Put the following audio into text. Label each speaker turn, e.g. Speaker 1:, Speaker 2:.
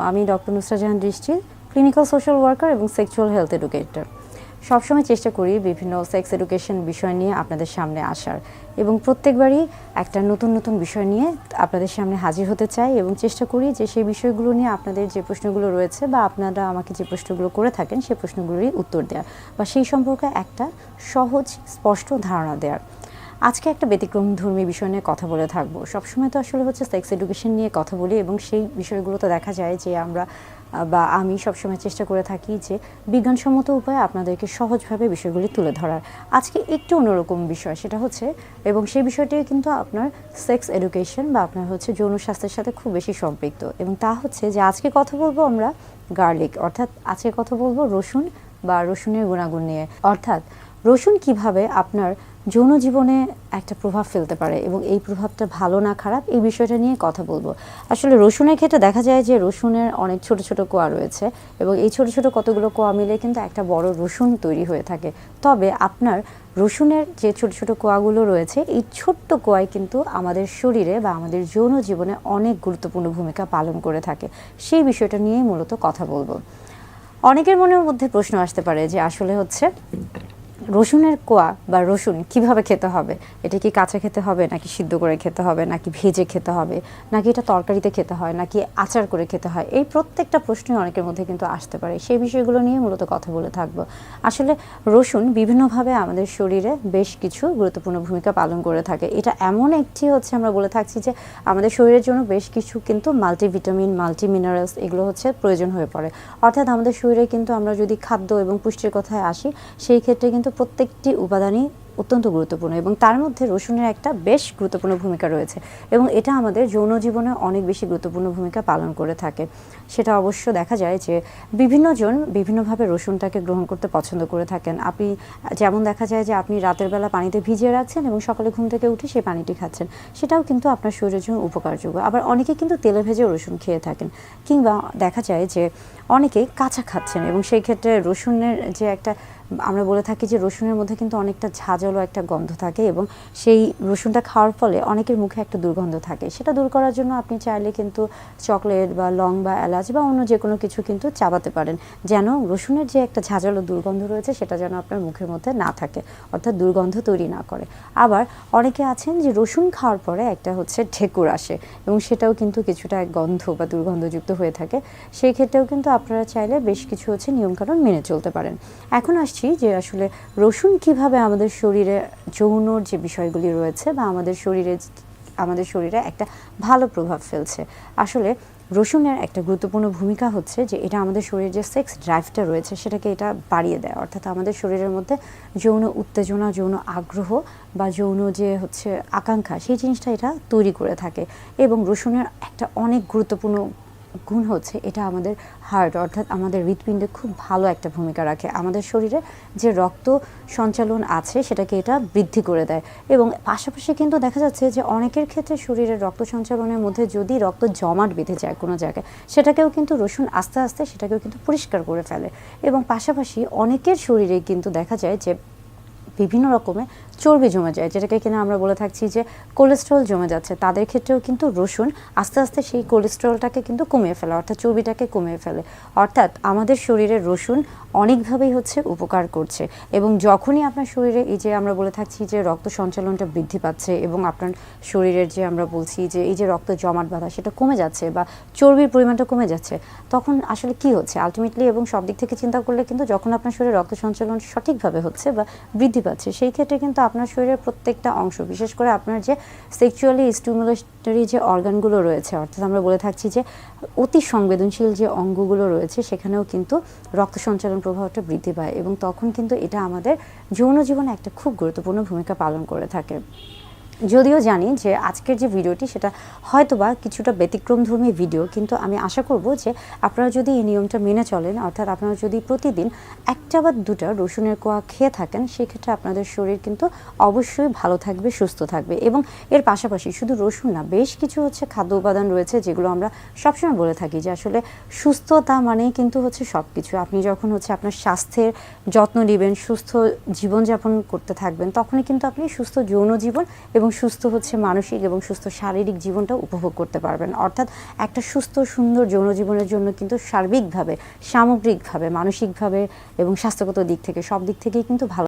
Speaker 1: আমি ডক্টর নুসরাত জাহান দৃষ্টি, clinical social worker এবং সেক্সুয়াল হেলথ এডুকেটর। সবসময় চেষ্টা করি বিভিন্ন সেক্স এডুকেশন বিষয় নিয়ে আপনাদের সামনে আসার এবং প্রত্যেকবারই একটা নতুন নতুন বিষয় নিয়ে আপনাদের সামনে হাজির হতে চাই এবং চেষ্টা করি যে সেই বিষয়গুলো নিয়ে আপনাদের যে প্রশ্নগুলো রয়েছে বা আপনারা আমাকে যে প্রশ্নগুলো করে থাকেন সেই প্রশ্নগুলোরই উত্তর দেওয়ার বা সেই সম্পর্কে একটা সহজ স্পষ্ট ধারণা দেওয়ার। আজকে একটা ব্যতিক্রমধর্মী বিষয় নিয়ে কথা বলে থাকবো। সবসময় তো আসলে হচ্ছে সেক্স এডুকেশন নিয়ে কথা বলি এবং সেই বিষয়গুলো তো দেখা যায় যে আমি সবসময় চেষ্টা করে থাকি যে বিজ্ঞানসম্মত উপায়ে আপনাদেরকে সহজভাবে বিষয়গুলি তুলে ধরার। আজকে একটু অন্যরকম বিষয়, সেটা হচ্ছে এবং সেই বিষয়টি কিন্তু আপনার সেক্স এডুকেশন বা আপনার হচ্ছে যৌন স্বাস্থ্যের সাথে খুব বেশি সম্পৃক্ত এবং তা হচ্ছে যে আজকে কথা বলবো আমরা গার্লিক, অর্থাৎ আজকে কথা বলবো রসুন বা রসুনের গুণাগুণ নিয়ে, অর্থাৎ রসুন কিভাবে আপনার যৌন জীবনে একটা প্রভাব ফেলতে পারে এবং এই প্রভাবটা ভালো না খারাপ এই বিষয়টা নিয়ে কথা বলবো। আসলে রসুনের ক্ষেত্রে দেখা যায় যে রসুনের অনেক ছোট ছোট কোয়া রয়েছে এবং এই ছোট ছোট কতগুলো কোয়া মিলে কিন্তু একটা বড় রসুন তৈরি হয়ে থাকে। তবে আপনার রসুনের যে ছোট ছোট কোয়াগুলো রয়েছে এই ছোট্ট কোয়াই কিন্তু আমাদের শরীরে বা আমাদের যৌন জীবনে অনেক গুরুত্বপূর্ণ ভূমিকা পালন করে থাকে। সেই বিষয়টা নিয়েই মূলত কথা বলবো। অনেকের মনের মধ্যে প্রশ্ন আসতে পারে যে আসলে হচ্ছে রসুনের কোয়া বা রসুন কিভাবে খেতে হবে, এটা কি কাঁচা খেতে হবে নাকি সিদ্ধ করে খেতে হবে নাকি ভেজে খেতে হবে নাকি এটা তরকারিতে খেতে হয় নাকি আচার করে খেতে হয়, এই প্রত্যেকটা প্রশ্নই অনেকের মধ্যে কিন্তু আসতে পারে। সেই বিষয়গুলো নিয়ে মূলত কথা বলে থাকবো। আসলে রসুন বিভিন্নভাবে আমাদের শরীরে বেশ কিছু গুরুত্বপূর্ণ ভূমিকা পালন করে থাকে। এটা এমন একটি হচ্ছে আমরা বলে থাকছি যে আমাদের শরীরের জন্য বেশ কিছু কিন্তু মাল্টিভিটামিন মাল্টি মিনারেলস এগুলো হচ্ছে প্রয়োজন হয়ে পড়ে। অর্থাৎ আমাদের শরীরে কিন্তু আমরা যদি খাদ্য এবং পুষ্টির কথায় আসি সেই ক্ষেত্রে কিন্তু প্রত্যেকটি উপাদানই অত্যন্ত গুরুত্বপূর্ণ এবং তার মধ্যে রসুনের একটা বেশ গুরুত্বপূর্ণ ভূমিকা রয়েছে এবং এটা আমাদের যৌন জীবনে অনেক বেশি গুরুত্বপূর্ণ ভূমিকা পালন করে থাকে। সেটা অবশ্য দেখা যায় যে বিভিন্ন জন বিভিন্নভাবে রসুনটাকে গ্রহণ করতে পছন্দ করে থাকেন। আপনি যেমন দেখা যায় যে আপনি রাতের বেলা পানিতে ভিজিয়ে রাখছেন এবং সকালে ঘুম থেকে উঠে সেই পানিটি খাচ্ছেন, সেটাও কিন্তু আপনার শরীরের জন্য উপকারযোগ্য। আবার অনেকে কিন্তু তেলে ভেজে রসুন খেয়ে থাকেন, কিংবা দেখা যায় যে অনেকে কাঁচা খাচ্ছেন এবং সেই ক্ষেত্রে রসুনের যে একটা আমরা বলে থাকি যে রসুনের মধ্যে কিন্তু অনেকটা ঝাঁঝালো একটা গন্ধ থাকে এবং সেই রসুনটা খাওয়ার ফলে অনেকের মুখে একটা দুর্গন্ধ থাকে। সেটা দূর করার জন্য আপনি চাইলে কিন্তু চকলেট বা লং বা এলাচ বা অন্য যে কোনো কিছু কিন্তু চাবাতে পারেন, যেন রসুনের যে একটা ঝাঁঝালো দুর্গন্ধ রয়েছে সেটা যেন আপনার মুখের মধ্যে না থাকে, অর্থাৎ দুর্গন্ধ তৈরি না করে। আবার অনেকে আছেন যে রসুন খাওয়ার পরে একটা হচ্ছে ঢেকুর আসে এবং সেটাও কিন্তু কিছুটা গন্ধ বা দুর্গন্ধযুক্ত হয়ে থাকে। সেই ক্ষেত্রেও কিন্তু আপনারা চাইলে বেশ কিছু হচ্ছে নিয়মকানুন মেনে চলতে পারেন। এখন আসছি যে আসলে রসুন কিভাবে আমাদের শরীরে যৌনর যে বিষয়গুলি রয়েছে বা আমাদের শরীরে একটা ভালো প্রভাব ফেলছে। আসলে রসুনের একটা গুরুত্বপূর্ণ ভূমিকা হচ্ছে যে এটা আমাদের শরীরের যে সেক্স ড্রাইভটা রয়েছে সেটাকে এটা বাড়িয়ে দেয়, অর্থাৎ আমাদের শরীরের মধ্যে যৌন উত্তেজনা যৌন আগ্রহ বা যৌন যে হচ্ছে আকাঙ্ক্ষা সেই জিনিসটা এটা তৈরি করে থাকে। এবং রসুনের একটা অনেক গুরুত্বপূর্ণ গুণ হচ্ছে এটা আমাদের হার্ট অর্থাৎ আমাদের হৃৎপিণ্ডে খুব ভালো একটা ভূমিকা রাখে। আমাদের শরীরে যে রক্ত সঞ্চালন আছে সেটাকে এটা বৃদ্ধি করে দেয় এবং পাশাপাশি কিন্তু দেখা যাচ্ছে যে অনেকের ক্ষেত্রে শরীরের রক্ত সঞ্চালনের মধ্যে যদি রক্ত জমাট বেঁধে যায় কোনো জায়গায়, সেটাকেও কিন্তু রসুন আস্তে আস্তে সেটাকেও কিন্তু পরিষ্কার করে ফেলে। এবং পাশাপাশি অনেকের শরীরে কিন্তু দেখা যায় যে বিভিন্ন রকমের চর্বি জমে যায়, যেটাকে কিনা আমরা বলে থাকছি যে কোলেস্ট্রল জমে যাচ্ছে, তাদের ক্ষেত্রেও কিন্তু রসুন আস্তে আস্তে সেই কোলেস্ট্রলটাকে কিন্তু কমিয়ে ফেলে, অর্থাৎ চর্বিটাকে কমিয়ে ফেলে। অর্থাৎ আমাদের শরীরে রসুন অনেকভাবেই হচ্ছে উপকার করছে। এবং যখনই আপনার শরীরে এই যে আমরা বলে থাকছি যে রক্ত সঞ্চালনটা বৃদ্ধি পাচ্ছে এবং আপনার শরীরের যে আমরা বলছি যে এই যে রক্ত জমাট বাঁধা সেটা কমে যাচ্ছে বা চর্বির পরিমাণটা কমে যাচ্ছে, তখন আসলে কি হচ্ছে আলটিমেটলি এবং সব দিক থেকে চিন্তা করলে কিন্তু যখন আপনার শরীরে রক্ত সঞ্চালন সঠিকভাবে হচ্ছে বা বৃদ্ধি পাচ্ছে, সেই ক্ষেত্রে কিন্তু আপনার শরীরের প্রত্যেকটা অংশ, বিশেষ করে আপনার যে সেক্সুয়ালি স্টিমুলেটরি যে অর্গানগুলো রয়েছে, অর্থাৎ আমরা বলে থাকছি যে অতি সংবেদনশীল যে অঙ্গগুলো রয়েছে সেখানেও কিন্তু রক্ত সঞ্চালন প্রবাহটা বৃদ্ধি পায় এবং তখন কিন্তু এটা আমাদের যৌন জীবনে একটা খুব গুরুত্বপূর্ণ ভূমিকা পালন করে থাকে। যদিও জানি যে আজকের যে ভিডিওটি সেটা হয়তোবা কিছুটা ব্যতিক্রমধর্মী ভিডিও, কিন্তু আমি আশা করব যে আপনারা যদি এই নিয়মটা মেনে চলেন, অর্থাৎ আপনারা যদি প্রতিদিন একটা বা দুটা রসুনের কোয়া খেয়ে থাকেন, সেক্ষেত্রে আপনাদের শরীর কিন্তু অবশ্যই ভালো থাকবে, সুস্থ থাকবে। এবং এর পাশাপাশি শুধু রসুন না, বেশ কিছু হচ্ছে খাদ্য উপাদান রয়েছে যেগুলো আমরা সবসময় বলে থাকি যে আসলে সুস্থতা মানেই কিন্তু হচ্ছে সব কিছু। আপনি যখন হচ্ছে আপনার স্বাস্থ্যের যত্ন নেবেন, সুস্থ জীবনযাপন করতে থাকবেন, তখনই কিন্তু আপনি সুস্থ যৌন জীবন এবং এবং সুস্থ হচ্ছে মানসিক এবং সুস্থ শারীরিক জীবনটা উপভোগ করতে পারবেন। অর্থাৎ একটা সুস্থ সুন্দর যৌন জীবনের জন্য কিন্তু সার্বিকভাবে, সামগ্রিকভাবে, মানসিকভাবে এবং স্বাস্থ্যগত দিক থেকে সব দিক থেকেই কিন্তু ভালো